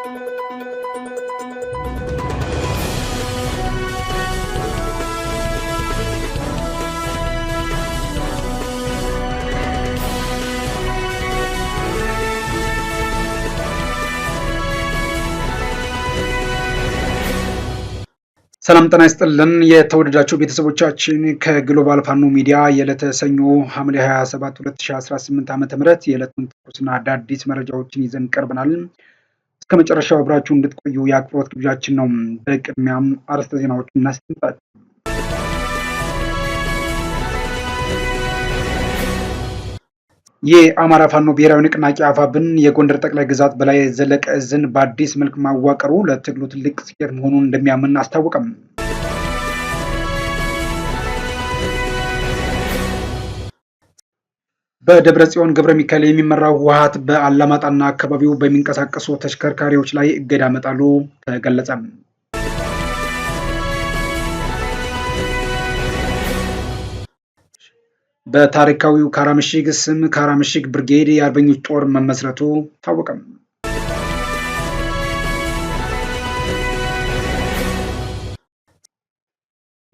ሰላም ጤና ይስጥልን የተወደዳችሁ ቤተሰቦቻችን ከግሎባል ፋኖ ሚዲያ የዕለተ ሰኞ ሐምሌ 27 2018 ዓ.ም የዕለቱን ትኩስና አዳዲስ መረጃዎችን ይዘን ቀርበናል። እስከ መጨረሻው አብራችሁ እንድትቆዩ የአክብሮት ግብዣችን ነው። በቅድሚያም አርዕስተ ዜናዎችን እናስደምጣችሁ። የአማራ ፋኖ ብሔራዊ ንቅናቄ አፋብን የጎንደር ጠቅላይ ግዛት በላይ ዘለቀ ዕዝን በአዲስ መልክ ማዋቀሩ ለትግሉ ትልቅ ስኬት መሆኑን እንደሚያምን አስታወቀም። በደብረ ጽዮን ገብረ ሚካኤል የሚመራው ህወሓት በአላማጣና አካባቢው በሚንቀሳቀሱ ተሽከርካሪዎች ላይ እገዳ መጣሉ ተገለጸ። በታሪካዊው ካራምሽግ ስም ካራምሽግ ብርጌድ የአርበኞች ጦር መመስረቱ ታወቀ።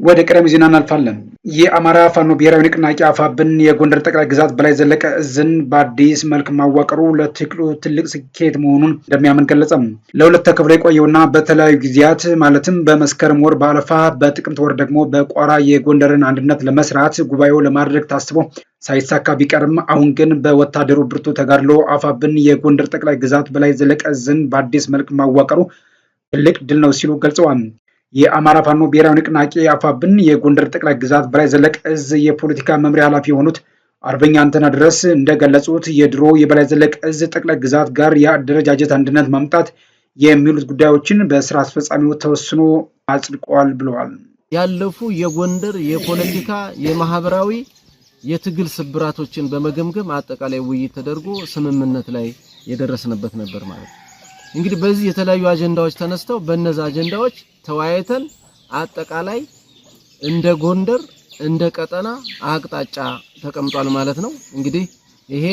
ወደ ቀዳሚ ዜና እናልፋለን። የአማራ ፋኖ ብሔራዊ ንቅናቄ አፋብን የጎንደር ጠቅላይ ግዛት በላይ ዘለቀ ዕዝን በአዲስ መልክ ማዋቀሩ ለትግሉ ትልቅ ስኬት መሆኑን እንደሚያምን ገለጸ። ለሁለት ተከፍሎ የቆየውና በተለያዩ ጊዜያት ማለትም በመስከረም ወር በአለፋ በጥቅምት ወር ደግሞ በቋራ የጎንደርን አንድነት ለመስራት ጉባኤው ለማድረግ ታስቦ ሳይሳካ ቢቀርም አሁን ግን በወታደሩ ብርቱ ተጋድሎ አፋብን የጎንደር ጠቅላይ ግዛት በላይ ዘለቀ ዕዝን በአዲስ መልክ ማዋቀሩ ትልቅ ድል ነው ሲሉ ገልጸዋል። የአማራ ፋኖ ብሔራዊ ንቅናቄ አፋብን የጎንደር ጠቅላይ ግዛት በላይ ዘለቀ ዕዝ የፖለቲካ መምሪያ ኃላፊ የሆኑት አርበኛ አንተነህ ድረስ እንደገለጹት የድሮ የበላይ ዘለቀ ዕዝ ጠቅላይ ግዛት ጋር የአደረጃጀት አንድነት ማምጣት የሚሉት ጉዳዮችን በስራ አስፈጻሚው ተወስኖ አጽድቀዋል ብለዋል። ያለፉ የጎንደር የፖለቲካ የማህበራዊ የትግል ስብራቶችን በመገምገም አጠቃላይ ውይይት ተደርጎ ስምምነት ላይ የደረስንበት ነበር ማለት ነው። እንግዲህ በዚህ የተለያዩ አጀንዳዎች ተነስተው በእነዛ አጀንዳዎች ተወያይተን አጠቃላይ እንደ ጎንደር እንደ ቀጠና አቅጣጫ ተቀምጧል ማለት ነው። እንግዲህ ይሄ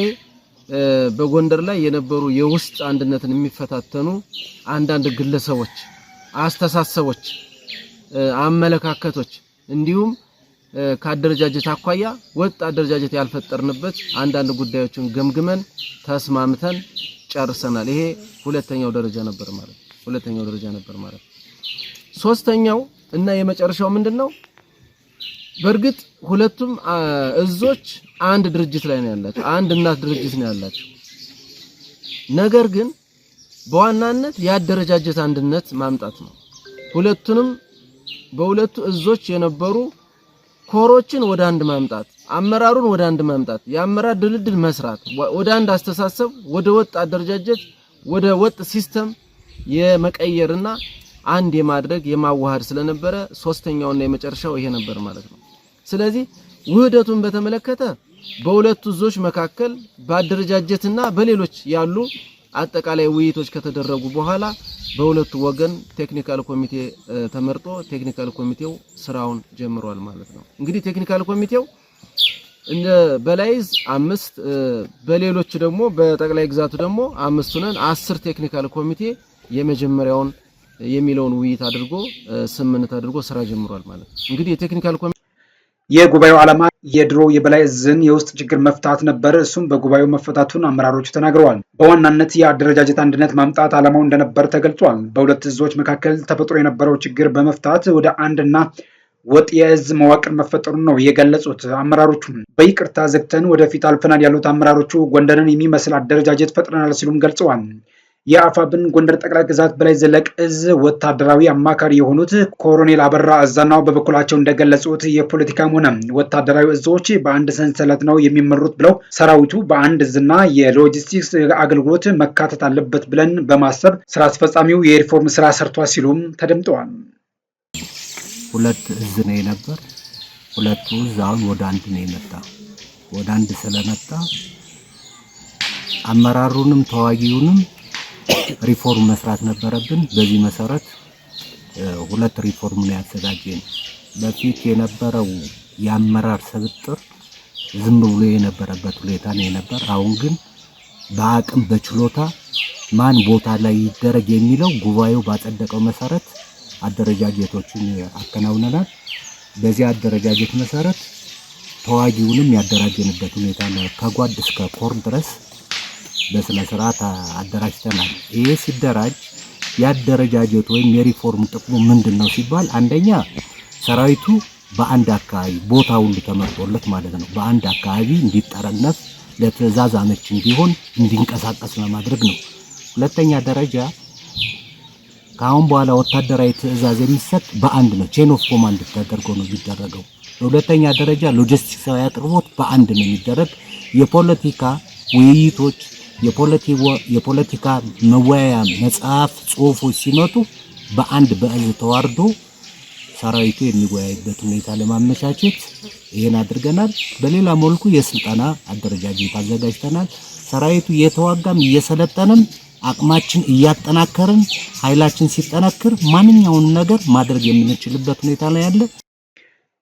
በጎንደር ላይ የነበሩ የውስጥ አንድነትን የሚፈታተኑ አንዳንድ ግለሰቦች፣ አስተሳሰቦች፣ አመለካከቶች እንዲሁም ከአደረጃጀት አኳያ ወጥ አደረጃጀት ያልፈጠርንበት አንዳንድ ጉዳዮችን ገምግመን ተስማምተን ጨርሰናል። ይሄ ሁለተኛው ደረጃ ነበር ማለት። ሶስተኛው እና የመጨረሻው ምንድነው? በእርግጥ ሁለቱም እዞች አንድ ድርጅት ላይ ነው ያላቸው፣ አንድ እናት ድርጅት ነው ያላቸው። ነገር ግን በዋናነት የአደረጃጀት አንድነት ማምጣት ነው። በሁለቱ እዞች የነበሩ ኮሮችን ወደ አንድ ማምጣት፣ አመራሩን ወደ አንድ ማምጣት፣ የአመራር ድልድል መስራት፣ ወደ አንድ አስተሳሰብ፣ ወደ ወጥ አደረጃጀት፣ ወደ ወጥ ሲስተም የመቀየርና አንድ የማድረግ የማዋሃድ ስለነበረ ሶስተኛውና የመጨረሻው ይሄ ነበር ማለት ነው። ስለዚህ ውህደቱን በተመለከተ በሁለቱ ዞች መካከል በአደረጃጀትና በሌሎች ያሉ አጠቃላይ ውይይቶች ከተደረጉ በኋላ በሁለቱ ወገን ቴክኒካል ኮሚቴ ተመርጦ ቴክኒካል ኮሚቴው ስራውን ጀምሯል ማለት ነው። እንግዲህ ቴክኒካል ኮሚቴው እንደ በላይዝ 5 በሌሎች ደግሞ በጠቅላይ ግዛቱ ደግሞ 5 ነን 10 ቴክኒካል ኮሚቴ የመጀመሪያውን የሚለውን ውይይት አድርጎ ስምምነት አድርጎ ስራ ጀምሯል ማለት ነው። እንግዲህ የቴክኒካል ኮሚቴ የጉባኤው ዓላማ የድሮ የበላይ ዕዝን የውስጥ ችግር መፍታት ነበር። እሱም በጉባኤው መፈታቱን አመራሮቹ ተናግረዋል። በዋናነት የአደረጃጀት አንድነት ማምጣት ዓላማው እንደነበር ተገልጿል። በሁለት ዕዞች መካከል ተፈጥሮ የነበረው ችግር በመፍታት ወደ አንድና ወጥ የዕዝ መዋቅር መፈጠሩን ነው የገለጹት። አመራሮቹ በይቅርታ ዘግተን ወደፊት አልፈናል ያሉት አመራሮቹ ጎንደርን የሚመስል አደረጃጀት ፈጥረናል ሲሉም ገልጸዋል። የአፋብን ጎንደር ጠቅላይ ግዛት በላይ ዘለቀ ዕዝ ወታደራዊ አማካሪ የሆኑት ኮሎኔል አበራ አዛናው በበኩላቸው እንደገለጹት የፖለቲካም ሆነ ወታደራዊ ዕዞች በአንድ ሰንሰለት ነው የሚመሩት ብለው ሰራዊቱ በአንድ ዕዝና የሎጂስቲክስ አገልግሎት መካተት አለበት ብለን በማሰብ ስራ አስፈጻሚው የሪፎርም ስራ ሰርቷል ሲሉም ተደምጠዋል። ሁለት ዕዝ ነው የነበር። ሁለቱ ዕዝ አሁን ወደ አንድ ነው የመጣ። ወደ አንድ ስለመጣ አመራሩንም ተዋጊውንም ሪፎርም መስራት ነበረብን። በዚህ መሰረት ሁለት ሪፎርም ነው ያዘጋጀን። በፊት የነበረው የአመራር ስብጥር ዝም ብሎ የነበረበት ሁኔታ ነው የነበር። አሁን ግን በአቅም በችሎታ ማን ቦታ ላይ ይደረግ የሚለው ጉባኤው ባጸደቀው መሰረት አደረጃጀቶችን አከናውነናል። በዚህ አደረጃጀት መሰረት ተዋጊውንም ያደራጀንበት ሁኔታ ከጓድ እስከ ኮር ድረስ በስነ ስርዓት አደራጅተናል። ይሄ ሲደራጅ ያደረጃጀት ወይም የሪፎርም ጥቅሙ ምንድነው ሲባል አንደኛ ሰራዊቱ በአንድ አካባቢ ቦታ ሁሉ ተመርጦለት ማለት ነው በአንድ አካባቢ እንዲጠረነፍ ለትዕዛዝ አመች እንዲሆን እንዲንቀሳቀስ ለማድረግ ነው። ሁለተኛ ደረጃ ካሁን በኋላ ወታደራዊ ትዕዛዝ የሚሰጥ በአንድ ነው፣ ቼን ኦፍ ኮማንድ ተደርጎ ነው የሚደረገው። በሁለተኛ ደረጃ ሎጂስቲክሳዊ አቅርቦት በአንድ ነው የሚደረግ። የፖለቲካ ውይይቶች የፖለቲካ መወያያ መጽሐፍ ጽሁፎች ሲመጡ በአንድ በእዝ ተዋርዶ ሰራዊቱ የሚወያይበት ሁኔታ ለማመቻቸት ይሄን አድርገናል። በሌላ መልኩ የስልጠና አደረጃጀት አዘጋጅተናል። ሰራዊቱ እየተዋጋም እየሰለጠነም አቅማችን እያጠናከርን ኃይላችን ሲጠናከር ማንኛውንም ነገር ማድረግ የምንችልበት ሁኔታ ላይ ያለ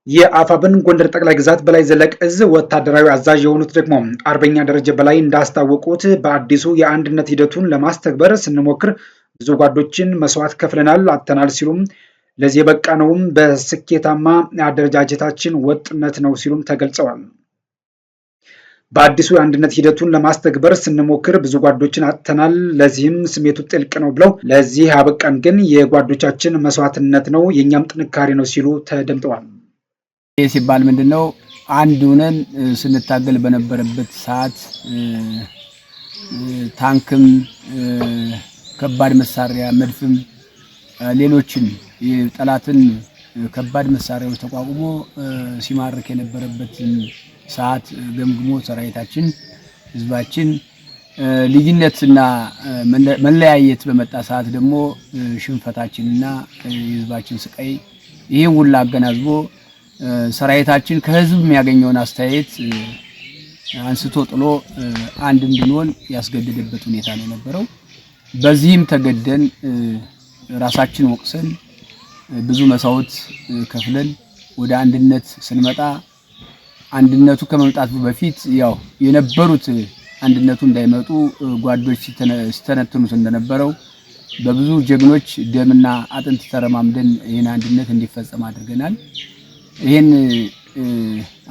የአፋብን ጎንደር ጠቅላይ ግዛት በላይ ዘለቀ እዝ ወታደራዊ አዛዥ የሆኑት ደግሞ አርበኛ ደረጀ በላይ እንዳስታወቁት በአዲሱ የአንድነት ሂደቱን ለማስተግበር ስንሞክር ብዙ ጓዶችን መስዋዕት ከፍለናል፣ አጥተናል ሲሉም ለዚህ የበቃነውም በስኬታማ አደረጃጀታችን ወጥነት ነው ሲሉም ተገልጸዋል። በአዲሱ የአንድነት ሂደቱን ለማስተግበር ስንሞክር ብዙ ጓዶችን አጥተናል፣ ለዚህም ስሜቱ ጥልቅ ነው ብለው ለዚህ ያበቃን ግን የጓዶቻችን መስዋዕትነት ነው፣ የኛም ጥንካሬ ነው ሲሉ ተደምጠዋል። ይህ ሲባል ምንድነው? አንድ ሆነን ስንታገል በነበረበት ሰዓት ታንክም ከባድ መሳሪያ መድፍም ሌሎችን የጠላትን ከባድ መሳሪያዎች ተቋቁሞ ሲማርክ የነበረበትን ሰዓት ገምግሞ ሰራዊታችን ህዝባችን ልዩነትና መለያየት በመጣ ሰዓት ደግሞ ሽንፈታችንና የህዝባችን ስቃይ ይሄን ሁሉ አገናዝቦ ሰራዊታችን ከህዝብ የሚያገኘውን አስተያየት አንስቶ ጥሎ አንድ እንድንሆን ያስገደደበት ሁኔታ ነው የነበረው። በዚህም ተገደን ራሳችን ወቅሰን ብዙ መስዋዕት ከፍለን ወደ አንድነት ስንመጣ አንድነቱ ከመምጣቱ በፊት ያው የነበሩት አንድነቱ እንዳይመጡ ጓዶች ሲተነትኑት እንደነበረው በብዙ ጀግኖች ደምና አጥንት ተረማምደን ይሄን አንድነት እንዲፈጸም አድርገናል። ይሄን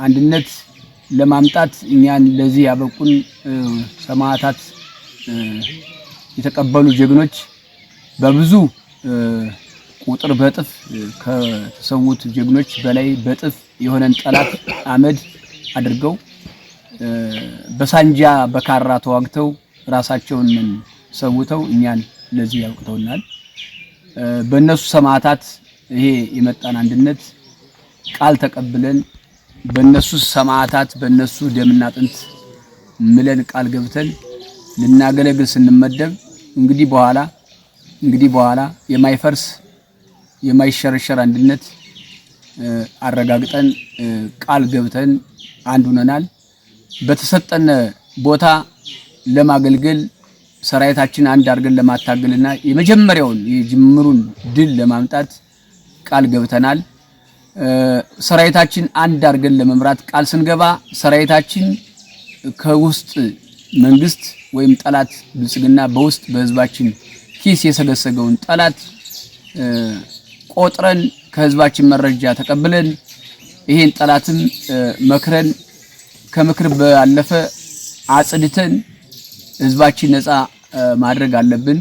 አንድነት ለማምጣት እኛን ለዚህ ያበቁን ሰማዕታት የተቀበሉ ጀግኖች በብዙ ቁጥር በጥፍ ከተሰዉት ጀግኖች በላይ በጥፍ የሆነን ጠላት አመድ አድርገው በሳንጃ በካራ ተዋግተው ራሳቸውን ሰውተው እኛን ለዚህ ያውቅተውናል። በእነሱ ሰማዕታት ይሄ የመጣን አንድነት ቃል ተቀብለን በእነሱ ሰማዕታት በእነሱ ደምና አጥንት ምለን ቃል ገብተን ልናገለግል ስንመደብ እንግዲህ በኋላ የማይፈርስ የማይሸረሸር አንድነት አረጋግጠን ቃል ገብተን አንድ ሆነናል። በተሰጠነ ቦታ ለማገልገል ሰራዊታችን አንድ አድርገን ለማታገልና የመጀመሪያውን የጅምሩን ድል ለማምጣት ቃል ገብተናል። ሰራዊታችን አንድ አድርገን ለመምራት ቃል ስንገባ ሰራዊታችን ከውስጥ መንግስት ወይም ጠላት ብልጽግና በውስጥ በህዝባችን ኪስ የሰገሰገውን ጠላት ቆጥረን ከህዝባችን መረጃ ተቀብለን ይሄን ጠላትም መክረን ከምክር ባለፈ አጽድተን ህዝባችን ነፃ ማድረግ አለብን።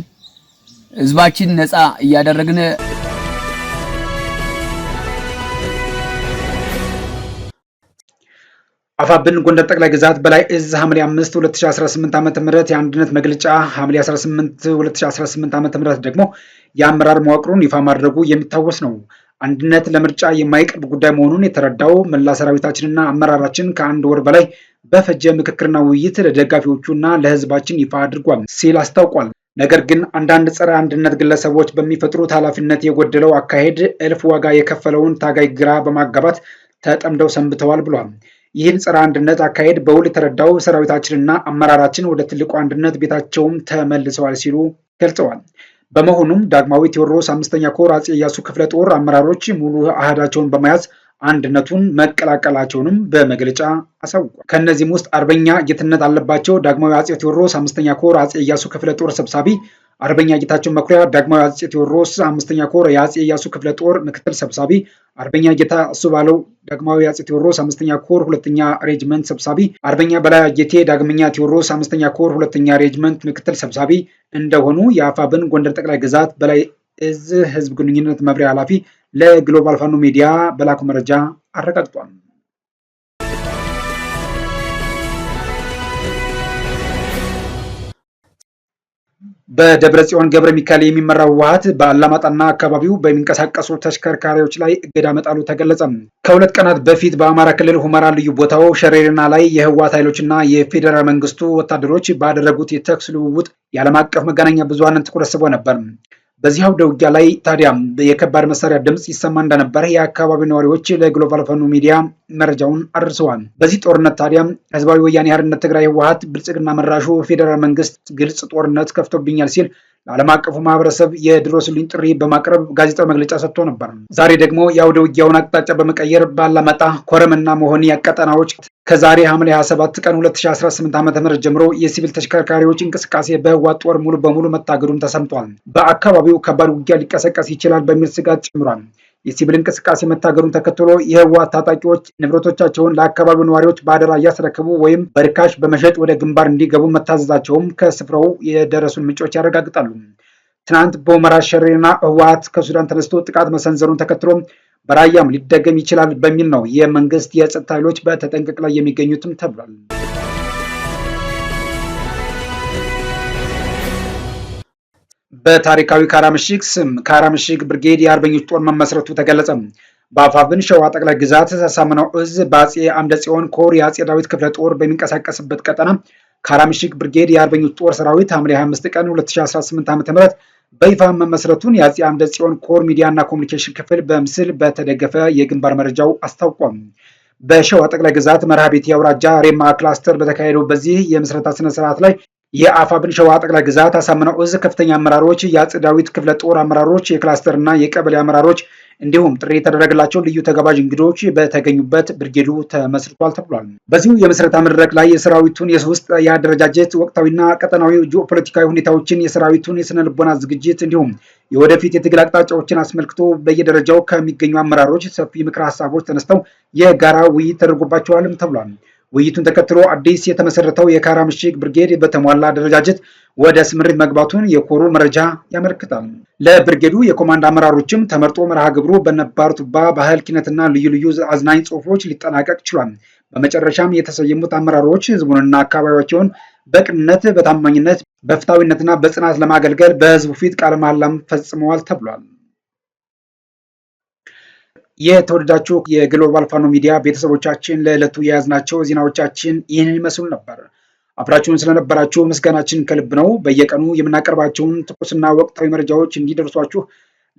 ህዝባችን ነፃ እያደረግን አፋብን ጎንደር ጠቅላይ ግዛት በላይ እዝ ሐምሌ 5 2018 ዓ.ም የአንድነት መግለጫ ሐምሌ 18 2018 ዓ.ም ደግሞ የአመራር መዋቅሩን ይፋ ማድረጉ የሚታወስ ነው። አንድነት ለምርጫ የማይቀርብ ጉዳይ መሆኑን የተረዳው መላ ሰራዊታችንና አመራራችን ከአንድ ወር በላይ በፈጀ ምክክርና ውይይት ለደጋፊዎቹና ለህዝባችን ይፋ አድርጓል ሲል አስታውቋል። ነገር ግን አንዳንድ ጸረ አንድነት ግለሰቦች በሚፈጥሩት ኃላፊነት የጎደለው አካሄድ እልፍ ዋጋ የከፈለውን ታጋይ ግራ በማጋባት ተጠምደው ሰንብተዋል ብሏል። ይህን ጸረ አንድነት አካሄድ በውል የተረዳው ሰራዊታችንና አመራራችን ወደ ትልቁ አንድነት ቤታቸውም ተመልሰዋል ሲሉ ገልጸዋል። በመሆኑም ዳግማዊ ቴዎድሮስ 5ኛ ኮር አፄ ኢያሱ ክፍለ ጦር አመራሮች ሙሉ አሃዳቸውን በመያዝ አንድነቱን መቀላቀላቸውንም በመግለጫ አሳውቋል። ከእነዚህም ውስጥ አርበኛ ጌትነት አለባቸው ዳግማዊ አጼ ቴዎድሮስ 5ኛ ኮር አጼ ኢያሱ ክፍለ ጦር ሰብሳቢ፣ አርበኛ ጌታቸው መኩሪያ ዳግማዊ አጼ ቴዎድሮስ 5ኛ ኮር የአጼ ኢያሱ ክፍለ ጦር ምክትል ሰብሳቢ፣ አርበኛ ጌታ እሱ ባለው ዳግማዊ አጼ ቴዎድሮስ 5ኛ ኮር 2ኛ ሬጅመንት ሰብሳቢ፣ አርበኛ በላይ ጌቴ ዳግመኛ ቴዎድሮስ 5ኛ ኮር 2ኛ ሬጅመንት ምክትል ሰብሳቢ እንደሆኑ የአፋብን ጎንደር ጠቅላይ ግዛት በላይ እዝ ህዝብ ግንኙነት መምሪያ ኃላፊ ለግሎባል ፋኖ ሚዲያ በላኩ መረጃ አረጋግጧል። በደብረ ጽዮን ገብረ ሚካኤል የሚመራው ህወሓት በአላማጣና አካባቢው በሚንቀሳቀሱ ተሽከርካሪዎች ላይ እገዳ መጣሉ ተገለጸ። ከሁለት ቀናት በፊት በአማራ ክልል ሁመራ ልዩ ቦታው ሸሬርና ላይ የህወሓት ኃይሎችና የፌዴራል መንግስቱ ወታደሮች ባደረጉት የተኩስ ልውውጥ የዓለም አቀፍ መገናኛ ብዙሃንን ትኩረት ስቦ ነበር። በዚህ አውደ ውጊያ ላይ ታዲያም የከባድ መሳሪያ ድምፅ ይሰማ እንደነበረ የአካባቢው ነዋሪዎች ለግሎባል ፋኖ ሚዲያ መረጃውን አድርሰዋል። በዚህ ጦርነት ታዲያም ህዝባዊ ወያኔ ሓርነት ትግራይ ህወሓት ብልጽግና መራሹ ፌዴራል መንግስት ግልጽ ጦርነት ከፍቶብኛል ሲል ለዓለም አቀፉ ማህበረሰብ የድረሱልኝ ጥሪ በማቅረብ ጋዜጣዊ መግለጫ ሰጥቶ ነበር። ዛሬ ደግሞ የአውደ ውጊያውን አቅጣጫ በመቀየር ባላማጣ፣ ኮረምና መሆኒ ቀጠናዎች ከዛሬ ሐምሌ 27 ቀን 2018 ዓ.ም ጀምሮ የሲቪል ተሽከርካሪዎች እንቅስቃሴ በህወሓት ጦር ሙሉ በሙሉ መታገዱም ተሰምቷል። በአካባቢው ከባድ ውጊያ ሊቀሰቀስ ይችላል በሚል ስጋት ጨምሯል። የሲቪል እንቅስቃሴ መታገዱን ተከትሎ የህወሓት ታጣቂዎች ንብረቶቻቸውን ለአካባቢው ነዋሪዎች በአደራ እያስረከቡ ወይም በርካሽ በመሸጥ ወደ ግንባር እንዲገቡ መታዘዛቸውም ከስፍራው የደረሱን ምንጮች ያረጋግጣሉ። ትናንት በሁመራ ሸሬና ህወሓት ከሱዳን ተነስቶ ጥቃት መሰንዘሩን ተከትሎ በራያም ሊደገም ይችላል በሚል ነው የመንግስት የጸጥታ ኃይሎች በተጠንቀቅ ላይ የሚገኙትም ተብሏል። በታሪካዊ ካራምሽግ ስም ካራምሽግ ብርጌድ የአርበኞች ጦር መመስረቱ ተገለጸ። በአፋብን ሸዋ ጠቅላይ ግዛት አሳምነው እዝ በአጼ አምደ ጽዮን ኮር የአጼ ዳዊት ክፍለ ጦር በሚንቀሳቀስበት ቀጠና ካራምሽግ ብርጌድ የአርበኞች ጦር ሰራዊት ሐምሌ 25 ቀን 2018 ዓ.ም በይፋ መመስረቱን የአጼ አምደ ጽዮን ኮር ሚዲያና ኮሚኒኬሽን ክፍል በምስል በተደገፈ የግንባር መረጃው አስታውቋል። በሸዋ ጠቅላይ ግዛት መርሐቤቴ አውራጃ ሬማ ክላስተር በተካሄደው በዚህ የምስረታ ስነ ስርዓት ላይ የአፋብን ሸዋ ጠቅላይ ግዛት አሳምነው እዝ ከፍተኛ አመራሮች፣ የአጼ ዳዊት ክፍለ ጦር አመራሮች፣ የክላስተርና የቀበሌ አመራሮች እንዲሁም ጥሪ የተደረገላቸው ልዩ ተጋባዥ እንግዶች በተገኙበት ብርጌዱ ተመስርቷል ተብሏል። በዚሁ የምስረታ መድረክ ላይ የሰራዊቱን የውስጥ የአደረጃጀት ወቅታዊና ቀጠናዊ ጂኦፖለቲካዊ ሁኔታዎችን፣ የሰራዊቱን የስነ ልቦና ዝግጅት እንዲሁም የወደፊት የትግል አቅጣጫዎችን አስመልክቶ በየደረጃው ከሚገኙ አመራሮች ሰፊ ምክረ ሀሳቦች ተነስተው የጋራ ውይይት ተደርጎባቸዋልም ተብሏል። ውይይቱን ተከትሎ አዲስ የተመሰረተው የካራምሽግ ብርጌድ በተሟላ አደረጃጀት ወደ ስምሪት መግባቱን የኮሩ መረጃ ያመለክታል። ለብርጌዱ የኮማንድ አመራሮችም ተመርጦ መርሃ ግብሩ በነባር ቱባ ባህል፣ ኪነትና ልዩ ልዩ አዝናኝ ጽሁፎች ሊጠናቀቅ ችሏል። በመጨረሻም የተሰየሙት አመራሮች ህዝቡንና አካባቢያቸውን በቅንነት፣ በታማኝነት፣ በፍትሃዊነትና በጽናት ለማገልገል በህዝቡ ፊት ቃለ መሃላም ፈጽመዋል ተብሏል። የተወደዳችሁ የግሎባል ፋኖ ሚዲያ ቤተሰቦቻችን ለዕለቱ የያዝናቸው ዜናዎቻችን ይህንን ይመስሉ ነበር። አብራችሁን ስለነበራችሁ ምስጋናችን ከልብ ነው። በየቀኑ የምናቀርባቸውን ትኩስና ወቅታዊ መረጃዎች እንዲደርሷችሁ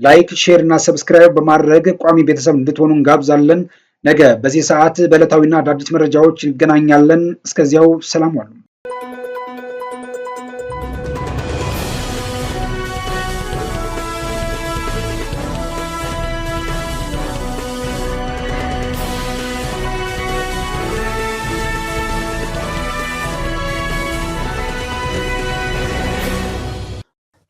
ላይክ፣ ሼር እና ሰብስክራይብ በማድረግ ቋሚ ቤተሰብ እንድትሆኑ እንጋብዛለን። ነገ በዚህ ሰዓት በዕለታዊና አዳዲስ መረጃዎች እንገናኛለን። እስከዚያው ሰላም ዋሉ።